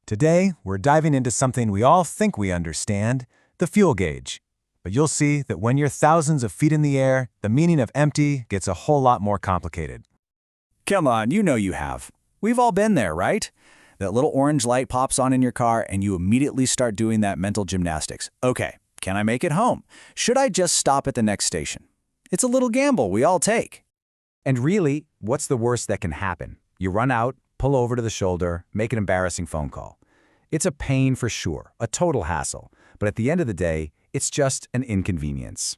Today, we're diving into something we all think we understand, the fuel gauge. But you'll see that when you're thousands of feet in the air, the meaning of empty gets a whole lot more complicated. Come on, you know you have. We've all been there, right? That little orange light pops on in your car and you immediately start doing that mental gymnastics. Okay, can I make it home? Should I just stop at the next station? It's a little gamble we all take. And really, what's the worst that can happen? You run out, pull over to the shoulder, make an embarrassing phone call. It's a pain for sure, a total hassle. But at the end of the day, it's just an inconvenience.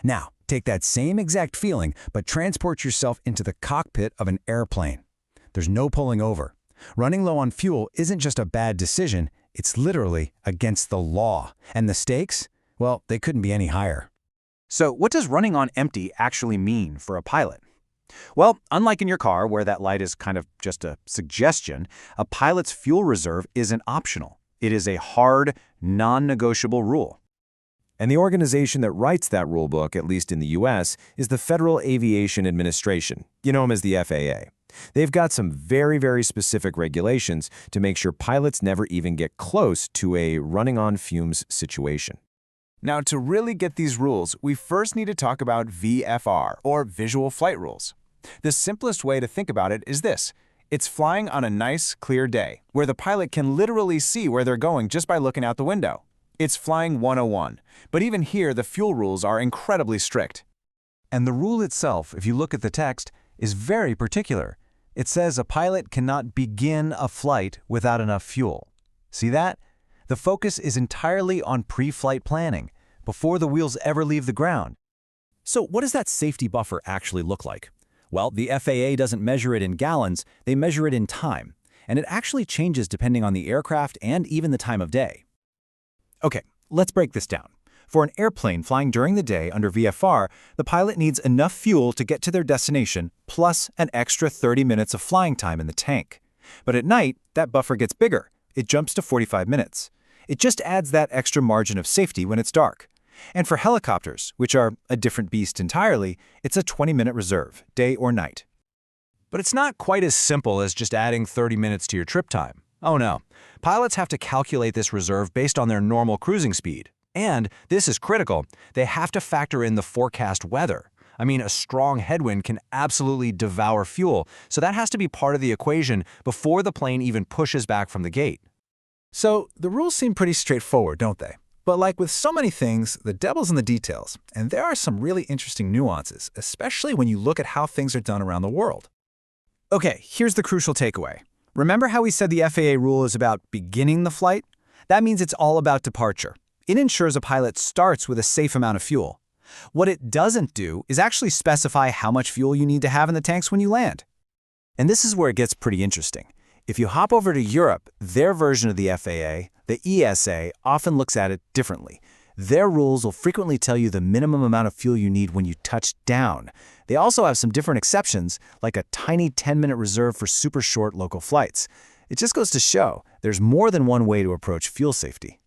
Now, take that same exact feeling, but transport yourself into the cockpit of an airplane. There's no pulling over. Running low on fuel isn't just a bad decision, it's literally against the law. And the stakes? Well, they couldn't be any higher. So what does running on empty actually mean for a pilot? Well, unlike in your car, where that light is kind of just a suggestion, a pilot's fuel reserve isn't optional. It is a hard, non-negotiable rule. And the organization that writes that rule book, at least in the U.S., is the Federal Aviation Administration. You know them as the FAA. They've got some very, very specific regulations to make sure pilots never even get close to a running on fumes situation. Now, to really get these rules, we first need to talk about VFR, or Visual Flight Rules. The simplest way to think about it is this. It's flying on a nice, clear day, where the pilot can literally see where they're going just by looking out the window. It's flying 101, but even here the fuel rules are incredibly strict. And the rule itself, if you look at the text, is very particular. It says a pilot cannot begin a flight without enough fuel. See that? The focus is entirely on pre-flight planning, before the wheels ever leave the ground. So what does that safety buffer actually look like? Well, the FAA doesn't measure it in gallons, they measure it in time. And it actually changes depending on the aircraft and even the time of day. Okay, let's break this down. For an airplane flying during the day under VFR, the pilot needs enough fuel to get to their destination, plus an extra 30 minutes of flying time in the tank. But at night, that buffer gets bigger. It jumps to 45 minutes. It just adds that extra margin of safety when it's dark. And for helicopters, which are a different beast entirely, it's a 20-minute reserve, day or night. But it's not quite as simple as just adding 30 minutes to your trip time. Oh no. Pilots have to calculate this reserve based on their normal cruising speed. And, this is critical, they have to factor in the forecast weather. I mean, a strong headwind can absolutely devour fuel, so that has to be part of the equation before the plane even pushes back from the gate. So, the rules seem pretty straightforward, don't they? But like with so many things, the devil's in the details, and there are some really interesting nuances, especially when you look at how things are done around the world. Okay, here's the crucial takeaway. Remember how we said the FAA rule is about beginning the flight? That means it's all about departure. It ensures a pilot starts with a safe amount of fuel. What it doesn't do is actually specify how much fuel you need to have in the tanks when you land. And this is where it gets pretty interesting. If you hop over to Europe, their version of the FAA, the ESA, often looks at it differently. Their rules will frequently tell you the minimum amount of fuel you need when you touch down. They also have some different exceptions, like a tiny 10-minute reserve for super short local flights. It just goes to show there's more than one way to approach fuel safety.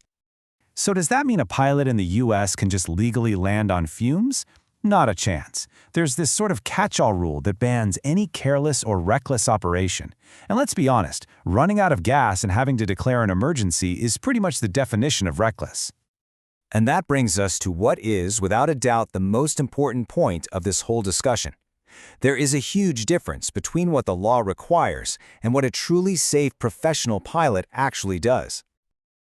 So does that mean a pilot in the US can just legally land on fumes? Not a chance. There's this sort of catch-all rule that bans any careless or reckless operation. And let's be honest, running out of gas and having to declare an emergency is pretty much the definition of reckless. And that brings us to what is, without a doubt, the most important point of this whole discussion. There is a huge difference between what the law requires and what a truly safe professional pilot actually does.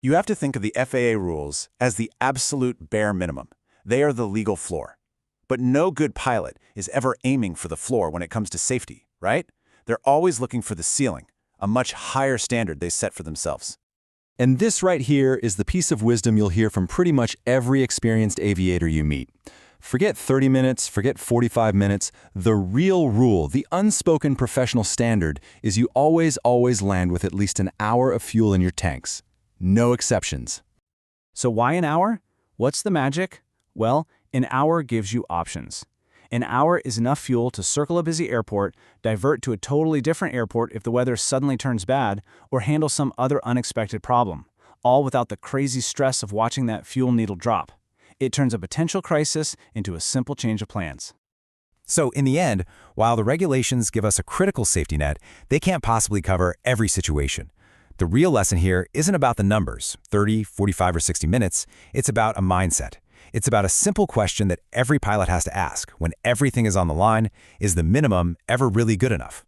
You have to think of the FAA rules as the absolute bare minimum. They are the legal floor. But no good pilot is ever aiming for the floor when it comes to safety, right? They're always looking for the ceiling, a much higher standard they set for themselves. And this right here is the piece of wisdom you'll hear from pretty much every experienced aviator you meet. Forget 30 minutes, forget 45 minutes. The real rule, the unspoken professional standard, is you always land with at least an hour of fuel in your tanks. No exceptions. So why an hour? What's the magic? Well, an hour gives you options. An hour is enough fuel to circle a busy airport, divert to a totally different airport if the weather suddenly turns bad, or handle some other unexpected problem, all without the crazy stress of watching that fuel needle drop. It turns a potential crisis into a simple change of plans. So in the end, while the regulations give us a critical safety net, they can't possibly cover every situation. The real lesson here isn't about the numbers, 30, 45, or 60 minutes. It's about a mindset. It's about a simple question that every pilot has to ask when everything is on the line: is the minimum ever really good enough?